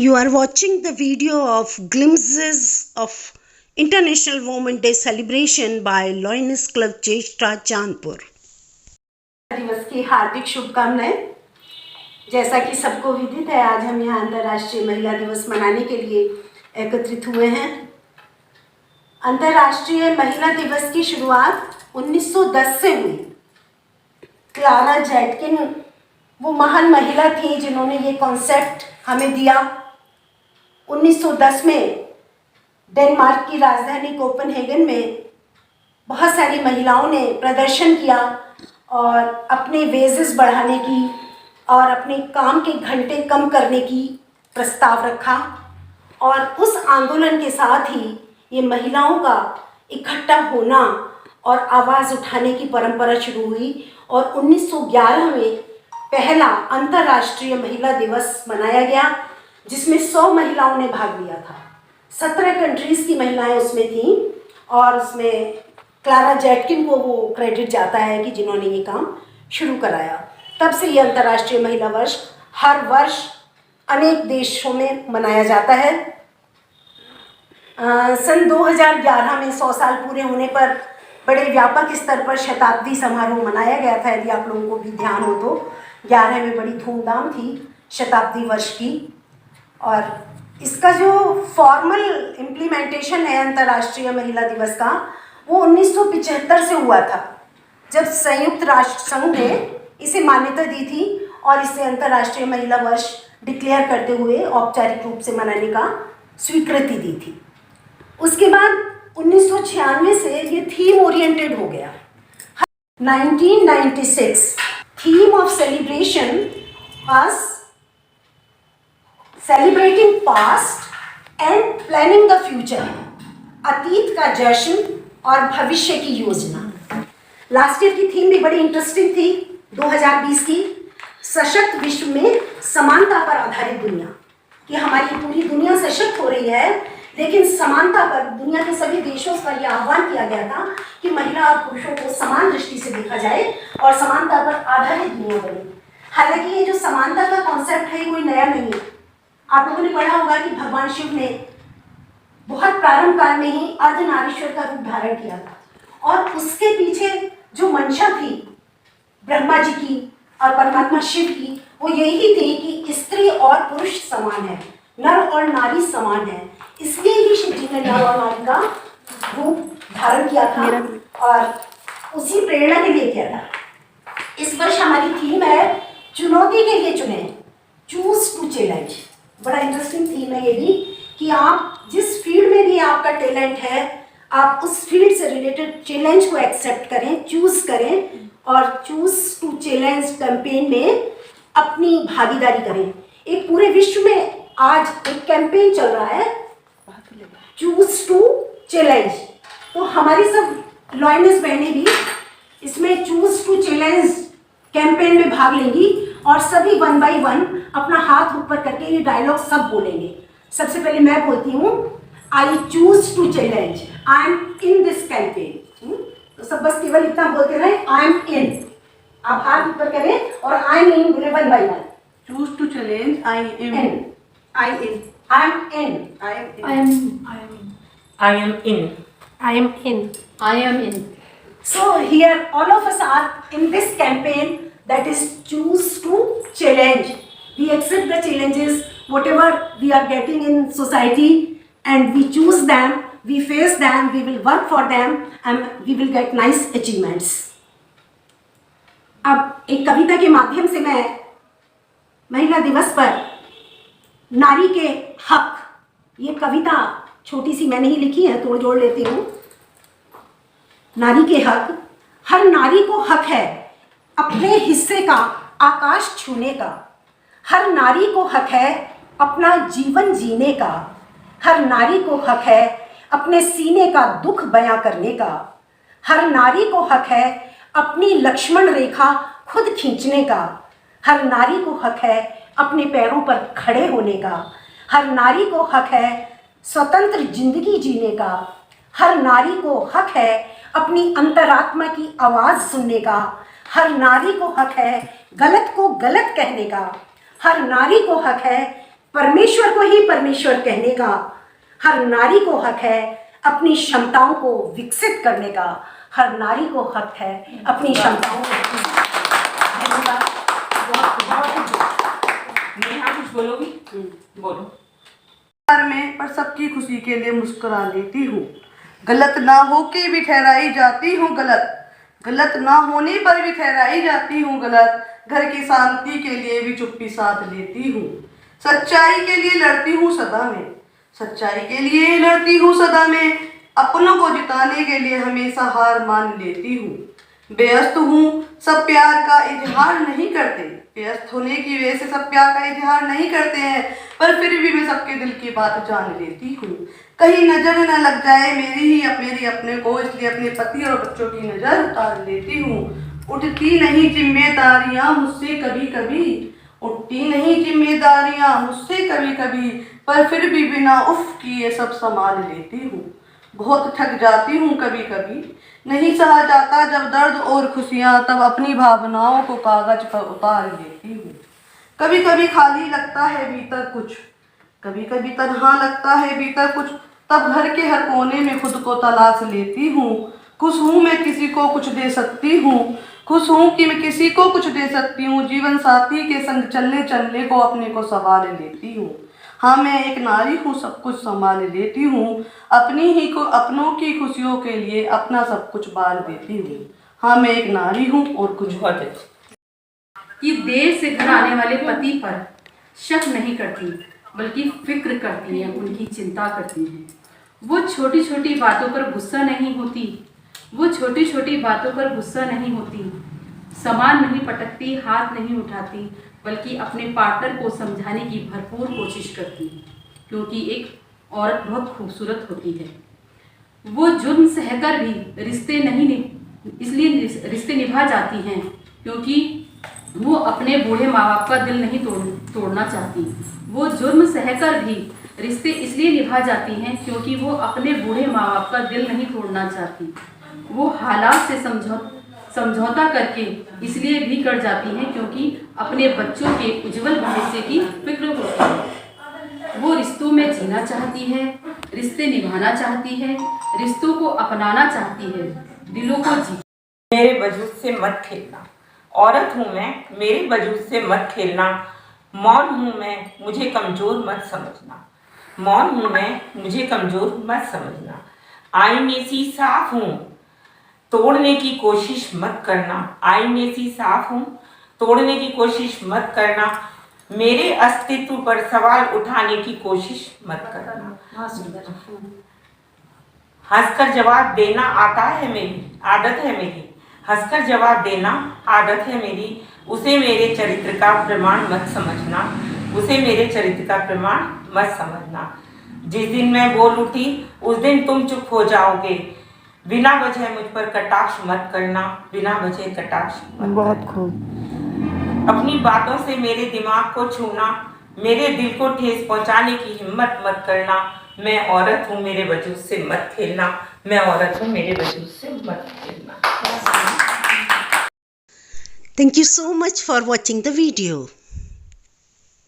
You are watching the video of glimpses of International Women's Day celebration by Lioness Club चेष्टा चांदपुर। दिवस की हार्दिक शुभकामनाएं। जैसा कि सबको विदित है, आज हम यहाँ अंतर्राष्ट्रीय महिला दिवस मनाने के लिए एकत्रित हुए हैं। अंतर्राष्ट्रीय महिला दिवस की शुरुआत 1910 से हुई। क्लारा जेटकिन वो महान महिला थी जिन्होंने ये कॉन्सेप्ट हमें दिया। 1910 में डेनमार्क की राजधानी कोपेनहेगन में बहुत सारी महिलाओं ने प्रदर्शन किया और अपने वेजेस बढ़ाने की और अपने काम के घंटे कम करने की प्रस्ताव रखा। और उस आंदोलन के साथ ही ये महिलाओं का इकट्ठा होना और आवाज़ उठाने की परंपरा शुरू हुई और 1911 में पहला अंतर्राष्ट्रीय महिला दिवस मनाया गया, जिसमें 100 महिलाओं ने भाग लिया था। 17 कंट्रीज़ की महिलाएं उसमें थीं और उसमें क्लारा जेटकिन को वो क्रेडिट जाता है कि जिन्होंने ये काम शुरू कराया। तब से ये अंतर्राष्ट्रीय महिला वर्ष हर वर्ष अनेक देशों में मनाया जाता है। सन 2011 में 100 साल पूरे होने पर बड़े व्यापक स्तर पर शताब्दी समारोह मनाया गया था। यदि आप लोगों को भी ध्यान हो तो 11 में बड़ी धूमधाम थी शताब्दी वर्ष की। और इसका जो फॉर्मल इम्प्लीमेंटेशन है अंतर्राष्ट्रीय महिला दिवस का, वो 1975 से हुआ था, जब संयुक्त राष्ट्र संघ ने इसे मान्यता दी थी और इसे अंतर्राष्ट्रीय महिला वर्ष डिक्लेयर करते हुए औपचारिक रूप से मनाने का स्वीकृति दी थी। उसके बाद 1996 से ये थीम ओरिएंटेड हो गया। 1996 theme of celebration was celebrating past and planning the future, अतीत का जश्न और भविष्य की योजना। लास्ट ईयर की थीम भी बड़ी इंटरेस्टिंग थी, 2020 की, सशक्त विश्व में समानता पर आधारित दुनिया। कि हमारी पूरी दुनिया सशक्त हो रही है, लेकिन समानता पर दुनिया के सभी देशों पर यह आह्वान किया गया था कि महिला और पुरुषों को समान दृष्टि से देखा जाए और समानता पर आधारित दुनिया बने। हालांकि ये जो समानता का कॉन्सेप्ट है कोई नया नहीं है। आप लोगों ने पढ़ा होगा कि भगवान शिव ने बहुत प्रारंभ काल में ही अर्धनारीश्वर का रूप धारण किया था और उसके पीछे जो मंशा थी ब्रह्मा जी की और परमात्मा शिव की, वो यही थी कि स्त्री और पुरुष समान है, नर और नारी समान है। इसलिए ही शिव जी ने नर और नारी का रूप धारण किया था और उसी प्रेरणा के लिए किया था। इस वर्ष हमारी थीम है चुनौती के लिए चुने, चूज टू चैलेंज। बड़ा इंटरेस्टिंग थीम है ये भी कि आप जिस फील्ड में भी आपका टैलेंट है, आप उस फील्ड से रिलेटेड चैलेंज को एक्सेप्ट करें, चूज करें और चूज टू चैलेंज कैंपेन में अपनी भागीदारी करें। एक पूरे विश्व में आज एक कैंपेन चल रहा है, चूज टू चैलेंज। तो हमारी सब लॉयनेस बहनें भी इसमें चूज टू चैलेंज कैंपेन में भाग लेंगी और सभी 1 बाय 1 अपना हाथ ऊपर करके ये डायलॉग सब बोलेंगे। सबसे पहले मैं बोलती हूँ, I choose to challenge, I am in this campaign. तो सब बस केवल इतना बोलते रहे, आई एम इन। आप हाथ ऊपर करें और आई एम इन बोले 1 bye 1। Choose to challenge. I am. I am. I am in. I am. I am in. I am in. I am in. I am in. So here all of us are in this campaign that is choose to challenge. We accept the challenges whatever we are getting in society and we choose them, we face them, we will work for them and we will get nice achievements. अब एक कविता के माध्यम से मैं महिला दिवस पर नारी के हक, ये कविता छोटी सी मैंने ही लिखी है, तोड़ जोड़ लेती हूँ। नारी के हक, हर नारी को हक है अपने हिस्से का आकाश छूने का। हर नारी को हक है अपना जीवन जीने का। हर नारी को हक है अपने सीने का दुख बयां करने का। हर नारी को हक है अपनी लक्ष्मण रेखा खुद खींचने का। हर नारी को हक है अपने पैरों पर खड़े होने का। हर नारी को हक है स्वतंत्र जिंदगी जीने का। हर नारी को हक है अपनी अंतरात्मा की आवाज़ सुनने का। हर नारी को हक है गलत को गलत कहने का। हर नारी को हक है परमेश्वर को ही परमेश्वर कहने का हर नारी को हक है। अपनी क्षमताओं को विकसित करने का हर नारी को हक है। अपनी क्षमताओं को कुछ बोलोगी? बोलो। में पर सबकी खुशी के लिए मुस्कुरा लेती हूँ। गलत ना हो के भी ठहराई जाती हूँ गलत, गलत ना होने पर भी ठहराई जाती हूँ गलत। घर की शांति के लिए भी चुप्पी साध लेती हूँ। सच्चाई के लिए लड़ती हूँ सदा में, सच्चाई के लिए लड़ती हूँ सदा में। अपनों को जिताने के लिए हमेशा हार मान लेती हूँ। व्यस्त हूँ, सब प्यार का इजहार नहीं करते। व्यस्त होने की वजह से सब प्यार का इजहार नहीं करते हैं, पर फिर भी मैं सबके दिल की बात जान लेती हूँ। कहीं नजर न लग जाए मेरी अपने को, इसलिए अपने पति और बच्चों की नजर उतार लेती हूँ। उठती नहीं जिम्मेदारियाँ मुझसे कभी कभी, उठती नहीं जिम्मेदारियाँ मुझसे कभी कभी, पर फिर भी बिना उफ किए सब संभाल लेती हूँ। बहुत थक जाती हूँ कभी कभी, नहीं सहा जाता जब दर्द और खुशियाँ, तब अपनी भावनाओं को कागज पर उतार लेती हूँ। कभी कभी खाली लगता है भीतर कुछ, कभी कभी तन्हा लगता है भीतर कुछ, तब घर के हर कोने में खुद को तलाश लेती हूँ। खुश हूँ मैं किसी को कुछ दे सकती हूँ, खुश हूँ कि मैं किसी को कुछ दे सकती हूँ। जीवन साथी के संग चलने चलने को अपने को संभाल लेती हूँ। हाँ मैं एक नारी हूँ, सब कुछ संभाल लेती हूँ। अपनों की खुशियों के लिए अपना सब कुछ बार देती हूँ। हाँ मैं एक नारी हूँ और कुछ बहुत अच्छा। कि देर से घर आने वाले पति पर शक नहीं करती, बल्कि फिक्र करती हैं, उनकी चिंता करती हैं। वो छोटी छोटी बातों पर गुस्सा नहीं होती, वो छोटी छोटी बातों पर गुस्सा नहीं होती। सामान नहीं पटकती, हाथ नहीं उठाती, बल्कि अपने पार्टनर को समझाने की भरपूर कोशिश करती है, क्योंकि एक औरत बहुत खूबसूरत होती है। वो जुर्म सहकर भी इसलिए रिश्ते निभा जाती हैं, क्योंकि वो अपने बूढ़े माँ बाप का दिल नहीं तोड़ना चाहती। वो जुर्म सहकर भी रिश्ते इसलिए निभा जाती हैं क्योंकि वो अपने बूढ़े माँ बाप का दिल नहीं तोड़ना चाहती। वो हालात से समझौता करके इसलिए भी कर जाती हैं क्योंकि अपने बच्चों के उज्जवल भविष्य की फिक्र होती है। वो रिश्तों में जीना चाहती है, रिश्ते निभाना चाहती है, रिश्तों को अपनाना चाहती है, दिलों को मेरे वजूद से मत खेलना। औरत हूँ मैं, मेरे वजूद से मत खेलना। मौन हूँ मैं, मुझे कमज़ोर मत समझना। मौन हूँ मैं, मुझे कमज़ोर मत समझना। आईने सी साफ हूँ, तोड़ने की कोशिश मत करना। आईने सी साफ हूँ, तोड़ने की कोशिश मत करना। मेरे अस्तित्व पर सवाल उठाने की कोशिश मत करना। हंसकर जवाब देना आता है मेरी, आदत है मेरी। हंसकर जवाब देना आदत है मेरी। उसे मेरे चरित्र का प्रमाण मत समझना, उसे मेरे चरित्र का प्रमाण मत समझना। जिस दिन मैं बोल उठी उस दिन तुम चुप हो जाओगे। बिना वजह मुझ पर कटाक्ष मत करना, बिना वजह कटाक्ष मत बहुत खूब। अपनी बातों से मेरे दिमाग को छूना, मेरे दिल को ठेस पहुंचाने की हिम्मत मत करना। मैं औरत हूँ, मेरे वजूद से मत खेलना। मैं औरत हूँ, मेरे वजूद से मत खेलना। Thank you so much for watching the video.